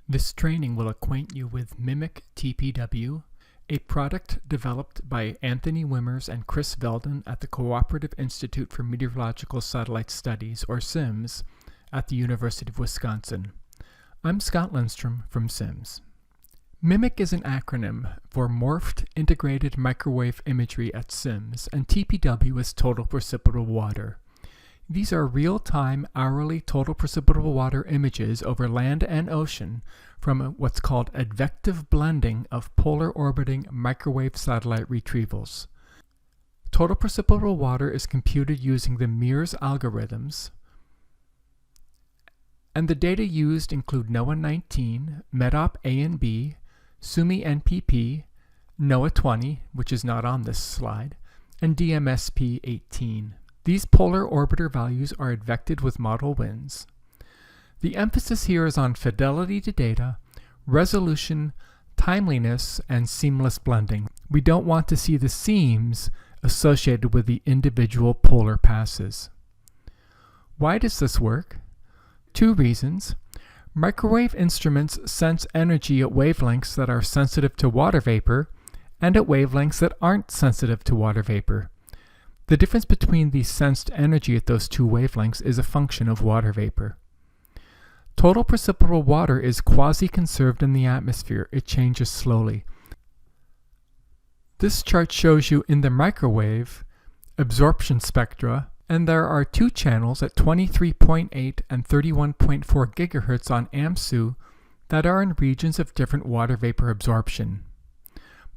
This training will acquaint you with Mimic TPW, a product developed by Anthony Wimmers and Chris Veldon at the Cooperative Institute for Meteorological Satellite Studies, or SIMS, at the University of Wisconsin. I'm Scott Lindstrom from SIMS. MIMIC is an acronym for Morphed Integrated Microwave Imagery at SIMS, and TPW is Total Precipitable Water. These are real-time, hourly total precipitable water images over land and ocean from what's called advective blending of polar orbiting microwave satellite retrievals. Total precipitable water is computed using the MERS algorithms, and the data used include NOAA 19, MEDOP A and B, SUMI NPP, NOAA 20, which is not on this slide, and DMSP 18. These polar orbiter values are advected with model winds. The emphasis here is on fidelity to data, resolution, timeliness, and seamless blending. We don't want to see the seams associated with the individual polar passes. Why does this work? Two reasons. Microwave instruments sense energy at wavelengths that are sensitive to water vapor and at wavelengths that aren't sensitive to water vapor. The difference between the sensed energy at those two wavelengths is a function of water vapor. Total precipitable water is quasi-conserved in the atmosphere. It changes slowly. This chart shows you in the microwave absorption spectra, and there are two channels at 23.8 and 31.4 gigahertz on AMSU that are in regions of different water vapor absorption.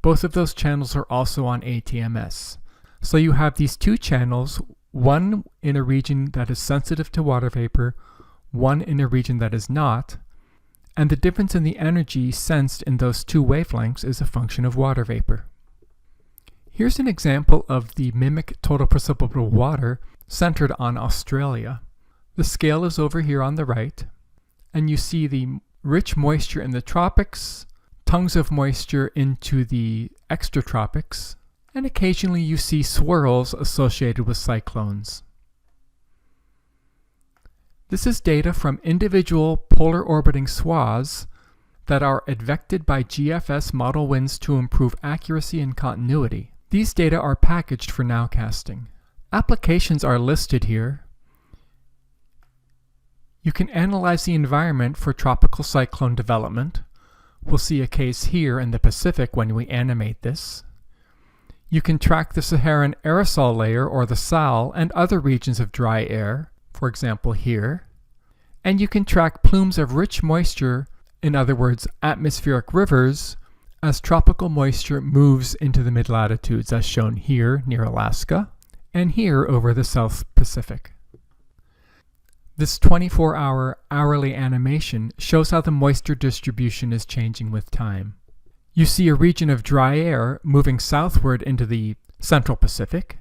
Both of those channels are also on ATMS. So you have these two channels, one in a region that is sensitive to water vapor, one in a region that is not, and the difference in the energy sensed in those two wavelengths is a function of water vapor. Here's an example of the MIMIC total precipitable water centered on Australia. The scale is over here on the right, and you see the rich moisture in the tropics, tongues of moisture into the extratropics, and occasionally you see swirls associated with cyclones. This is data from individual polar orbiting swaths that are advected by GFS model winds to improve accuracy and continuity. These data are packaged for nowcasting. Applications are listed here. You can analyze the environment for tropical cyclone development. We'll see a case here in the Pacific when we animate this. You can track the Saharan aerosol layer, or the SAL, and other regions of dry air, for example here. And you can track plumes of rich moisture, in other words, atmospheric rivers, as tropical moisture moves into the mid-latitudes, as shown here near Alaska, and here over the South Pacific. This 24-hour hourly animation shows how the moisture distribution is changing with time. You see a region of dry air moving southward into the Central Pacific,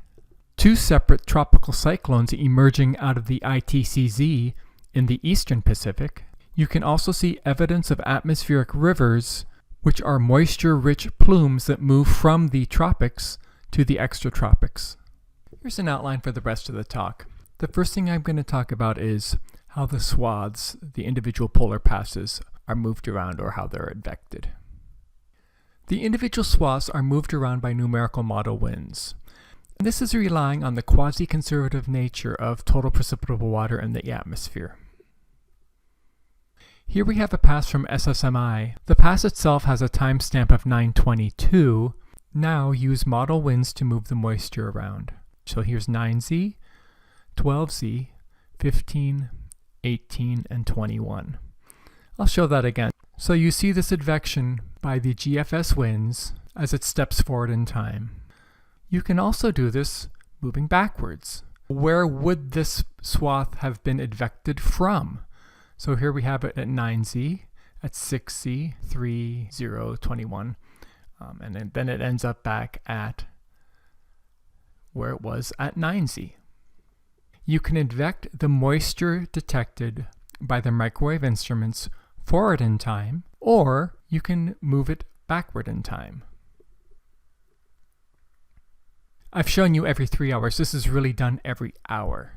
two separate tropical cyclones emerging out of the ITCZ in the Eastern Pacific. You can also see evidence of atmospheric rivers, which are moisture-rich plumes that move from the tropics to the extratropics. Here's an outline for the rest of the talk. The first thing I'm going to talk about is how the swaths, the individual polar passes, are moved around, or how they're advected. The individual swaths are moved around by numerical model winds. And this is relying on the quasi-conservative nature of total precipitable water in the atmosphere. Here we have a pass from SSMI. The pass itself has a timestamp of 922. Now use model winds to move the moisture around. So here's 9Z, 12Z, 15, 18, and 21. I'll show that again. So you see this advection by the GFS winds as it steps forward in time. You can also do this moving backwards. Where would this swath have been advected from? So here we have it at 9Z, at 6Z, 3, 0, 21, and then it ends up back at where it was at 9Z. You can advect the moisture detected by the microwave instruments forward in time, or you can move it backward in time. I've shown you every 3 hours. This is really done every hour.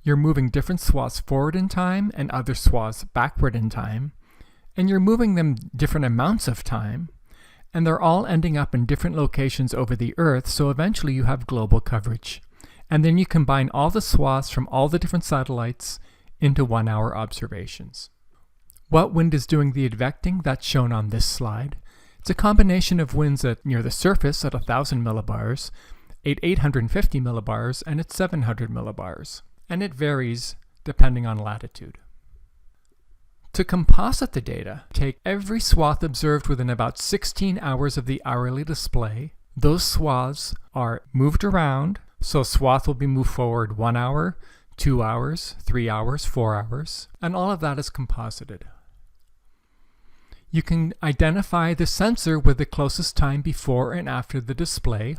You're moving different swaths forward in time and other swaths backward in time, and you're moving them different amounts of time, and they're all ending up in different locations over the Earth, so eventually you have global coverage. And then you combine all the swaths from all the different satellites into 1 hour observations. What wind is doing the advecting? That's shown on this slide. It's a combination of winds at near the surface at 1,000 millibars, at 850 millibars, and at 700 millibars. And it varies depending on latitude. To composite the data, take every swath observed within about 16 hours of the hourly display. Those swaths are moved around, so swath will be moved forward 1 hour, 2 hours, 3 hours, 4 hours, and all of that is composited. You can identify the sensor with the closest time before and after the display.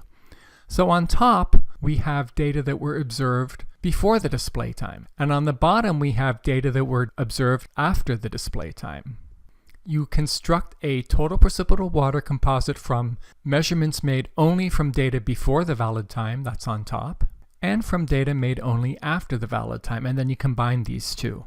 So on top, we have data that were observed before the display time, and on the bottom we have data that were observed after the display time. You construct a total precipitable water composite from measurements made only from data before the valid time, that's on top, and from data made only after the valid time, and then you combine these two.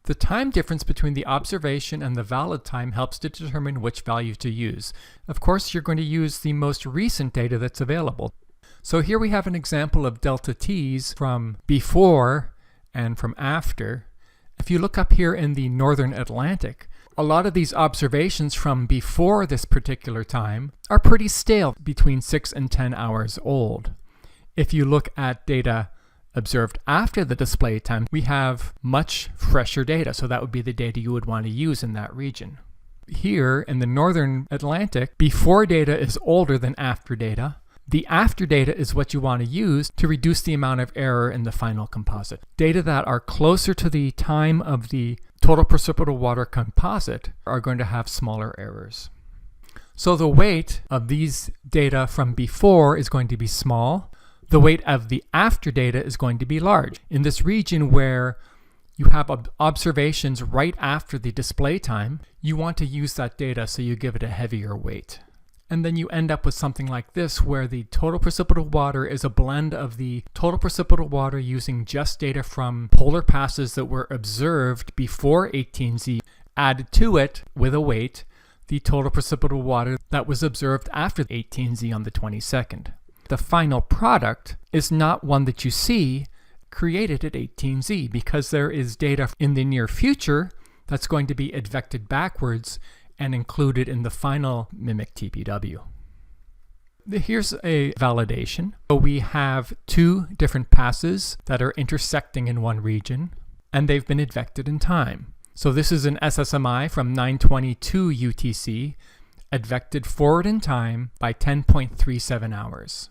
The time difference between the observation and the valid time helps to determine which value to use. Of course, you're going to use the most recent data that's available. So here we have an example of delta T's from before and from after. If you look up here in the northern Atlantic, a lot of these observations from before this particular time are pretty stale, between 6 and 10 hours old. If you look at data observed after the display time, we have much fresher data, so that would be the data you would want to use in that region. Here in the northern Atlantic, before data is older than after data. The after data is what you want to use to reduce the amount of error in the final composite. Data that are closer to the time of the total precipitable water composite are going to have smaller errors. So the weight of these data from before is going to be small. The weight of the after data is going to be large. In this region where you have observations right after the display time, you want to use that data, so you give it a heavier weight. And then you end up with something like this, where the total precipitable water is a blend of the total precipitable water using just data from polar passes that were observed before 18Z, added to it with a weight the total precipitable water that was observed after 18Z on the 22nd. The final product is not one that you see created at 18Z, because there is data in the near future that's going to be advected backwards and included in the final mimic TPW. Here's a validation. So we have two different passes that are intersecting in one region, and they've been advected in time. So this is an SSMI from 922 UTC, advected forward in time by 10.37 hours.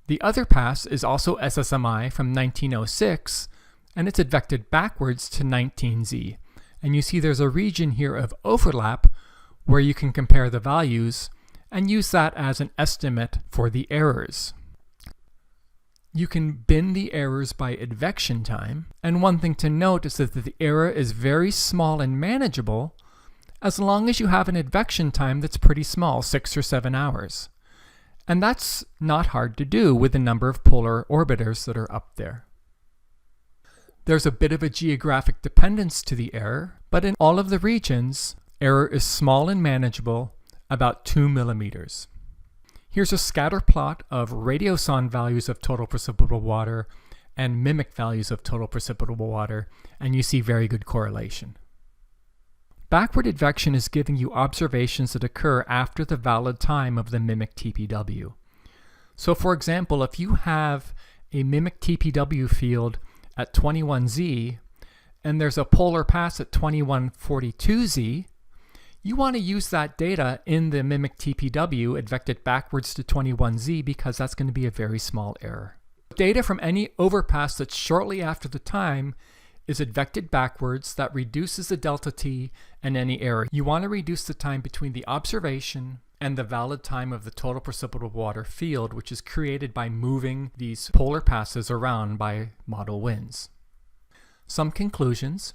The other pass is also SSMI from 1906, and it's advected backwards to 19Z. And you see there's a region here of overlap where you can compare the values and use that as an estimate for the errors. You can bin the errors by advection time, and one thing to note is that the error is very small and manageable as long as you have an advection time that's pretty small, 6 or 7 hours. And that's not hard to do with the number of polar orbiters that are up there. There's a bit of a geographic dependence to the error, but in all of the regions, error is small and manageable, about 2 millimeters. Here's a scatter plot of radiosonde values of total precipitable water and mimic values of total precipitable water, and you see very good correlation. Backward advection is giving you observations that occur after the valid time of the mimic TPW. So for example, if you have a mimic TPW field at 21Z and there's a polar pass at 2142Z, you want to use that data in the mimic TPW, advect it backwards to 21Z, because that's going to be a very small error. Data from any overpass that's shortly after the time is advected backwards. That reduces the delta T and any error. You want to reduce the time between the observation and the valid time of the total precipitable water field, which is created by moving these polar passes around by model winds. Some conclusions.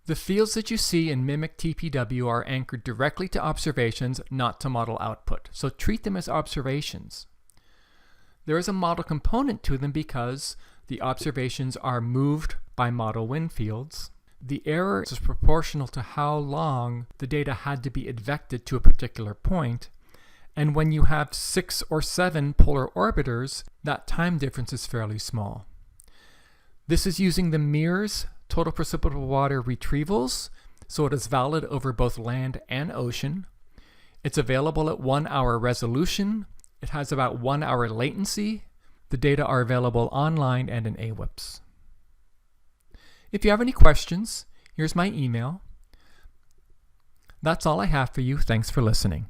The fields that you see in mimic TPW are anchored directly to observations, not to model output. So treat them as observations. There is a model component to them because the observations are moved by model wind fields. The error is proportional to how long the data had to be advected to a particular point. And when you have 6 or 7 polar orbiters, that time difference is fairly small. This is using the MIRS total precipitable water retrievals, so it is valid over both land and ocean. It's available at 1 hour resolution. It has about 1 hour latency. The data are available online and in AWIPS. If you have any questions, here's my email. That's all I have for you. Thanks for listening.